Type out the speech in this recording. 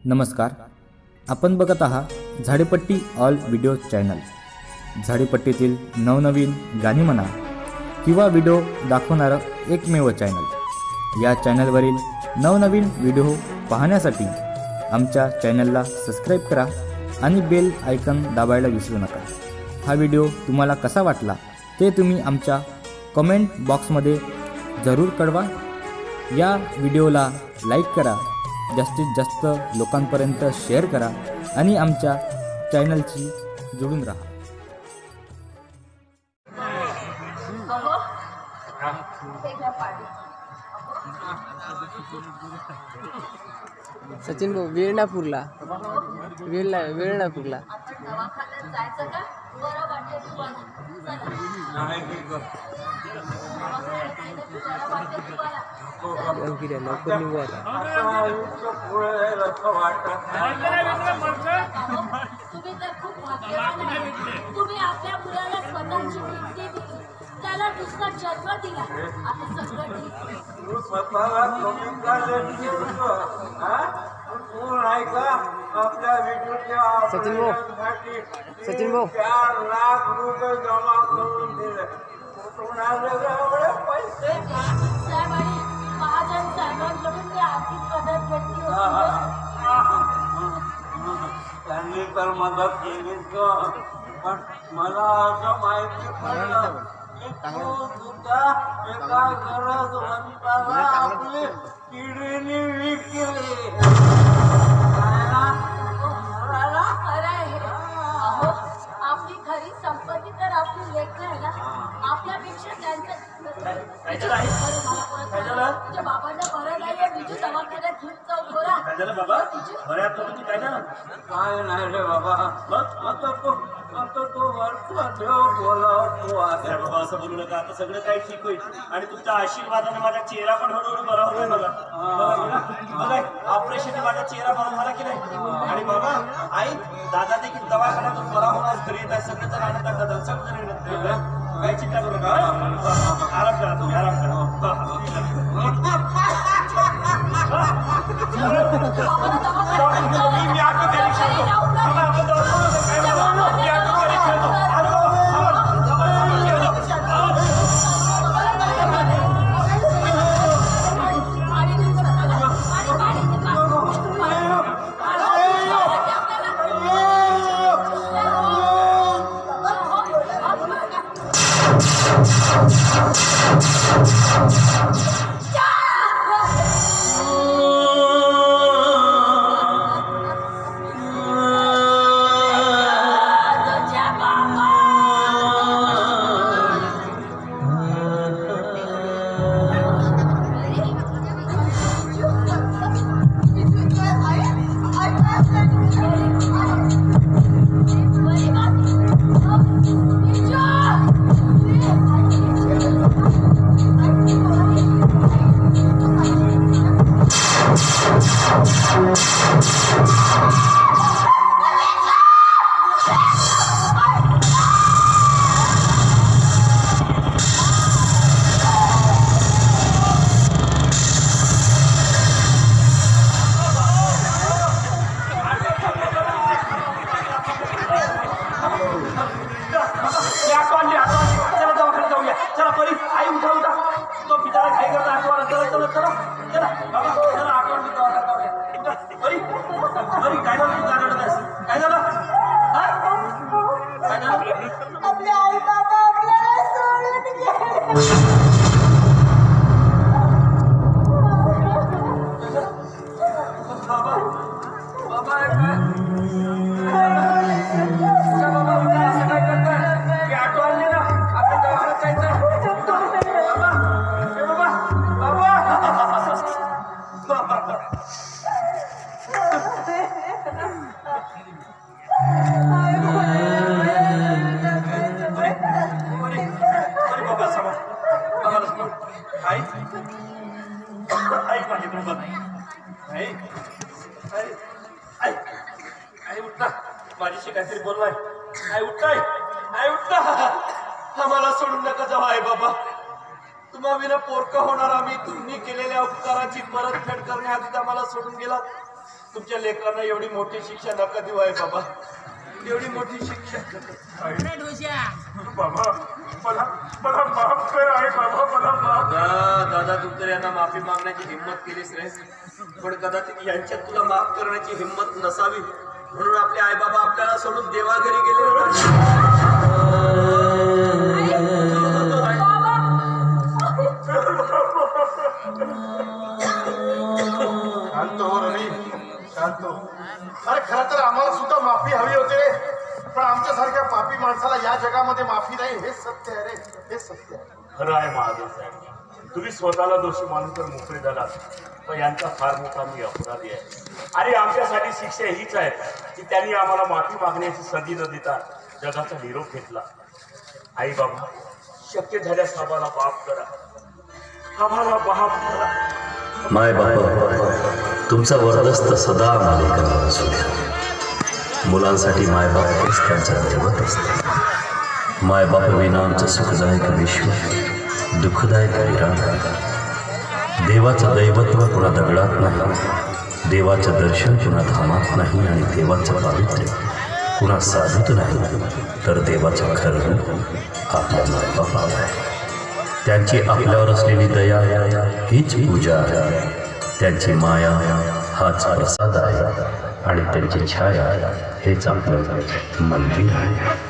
नमस्कार, आपण बघत आहात झाडीपट्टी ऑल व्हिडिओ चॅनल। झाडीपट्टीतील नवनवीन गाणी म्हणा किंवा व्हिडिओ दाखवणारं एकमेव चॅनल। या चॅनलवरील नवनवीन व्हिडिओ पाहण्यासाठी आमच्या चॅनलला सबस्क्राइब करा आणि बेल आयकॉन दाबायला विसरू नका। हा व्हिडिओ तुम्हाला कसा वाटला ते तुम्ही आमच्या कमेंट बॉक्समध्ये जरूर कळवा। या व्हिडिओला लाईक करा, जास्तीत जास्त लोकांपर्यंत शेअर करा आणि आमच्या चॅनलशी जोडून राहा। सचिन भाऊ वेळणापूरला वेळणापूरला लवकर निघू आता। तुम्ही आपल्या मुलाला स्वतःची मुक्ती दिली, त्याला दुसरा जन्म दिला। आता सगळं सचिन भाऊ 4 लाख रुपये जमा करून दिले। पैसे साहेब आणि महाजन साहेबांकडून मी आर्थिक मदत घेतली होती। त्यांनी तर मदत केली, पण मला असं माहिती पडलं की तू तुझ्या एका गरजवंताला आपली किडनी विकली। आपली खरी संपत्ती तर आपली लेख आहे ना, आपल्यापेक्षा त्यांचं तुझ्या बाबांना बरं नाहीये, बिजू दवाखान्यात घेऊन जाऊ बोला। काय नाही रे बाबा, आता तो बोलवतो आहे बाबा। असं बोलू नका, आता सगळं काही ठीक होईल आणि तुमच्या आशीर्वादाने माझा चेहरा पण हळूहळू बरा होतोय। बघा ऑपरेशन माझा चेहरा बरा झाला की नाही। आणि बाबा आई दादा देखील दवाखान्यातून बरा होणार, घरी येत आहे, सगळे जण आनंदात जातात, सगळे काही चिंता करू नका। आराम करा, तुम्ही आराम करा। मी आटो कॅरी खेळतो, आपले आई बाबा आपल्याला सोडून गेले। माझ्याशी काहीतरी बोललाय। आई उठताय, आई उठता, आम्हाला सोडून नका जाऊ आई बाबा। तुम्हा विना पोरका होणार आम्ही, तुम्ही केलेल्या उपकाराची परतफेड करण्याआधी आम्हाला सोडून गेला। तुमच्या लेकरांना एवढी मोठी शिक्षा नका देऊ आहे बाबा, एवढी मोठी शिक्षा. बाबा मला मला माफ कर आहे बाबा, मला माफ. दादा तू तर यांना माफी मागण्याची हिंमत केलीस रे, पण कदाचित यांच्यात तुला माफ करण्याची हिंमत नसावी म्हणून आपले आई बाबा आपल्याला सोडून देवाघरी गेले. शांत हो रवी, शांत हो. अरे खरं तर आम्हाला सुद्धा माफी हवी होती रे, पण आमच्यासारख्या पापी माणसाला या जगामध्ये माफी नाही, हे सत्य आहे रे, हे सत्य आहे. खरं आहे महादेव साहेब, तुम्ही स्वतःला दोषी मानून तर मोकळे झाला, पण यांचा फार मोठा मी अपराधी आहे. आणि आमच्यासाठी शिक्षा हीच आहे की त्यांनी आम्हाला माफी मागण्याची संधी न देता जगाचा निरोप घेतला. आई बाबा, शक्य झाल्यास आम्हाला माफ करा, आम्हाला माफ करा. माय बाप, तुमचा वरदस्त सदा आम्हाला करावा असू द्या. मुलांसाठी मायबाप हेच त्यांचा दैवत असते. मायबाप विना आमचं सुखदायक विश्व, दुःखदायक विराट. देवाचं दैवत्व कुणा दगडात नाही, देवाचं दर्शन कुणा धामात नाही, आणि देवाचं पावित्र्य कुणा साधत नाही, तर देवाचं खरं रूप आपल्या मायबापावर आहे. त्यांची आपल्यावर असलेली दया हीच पूजा आहे, त्यांची माया हाच प्रसाद आहे, आणि त्यांची छाया हेच आपलं मंदिर आहे.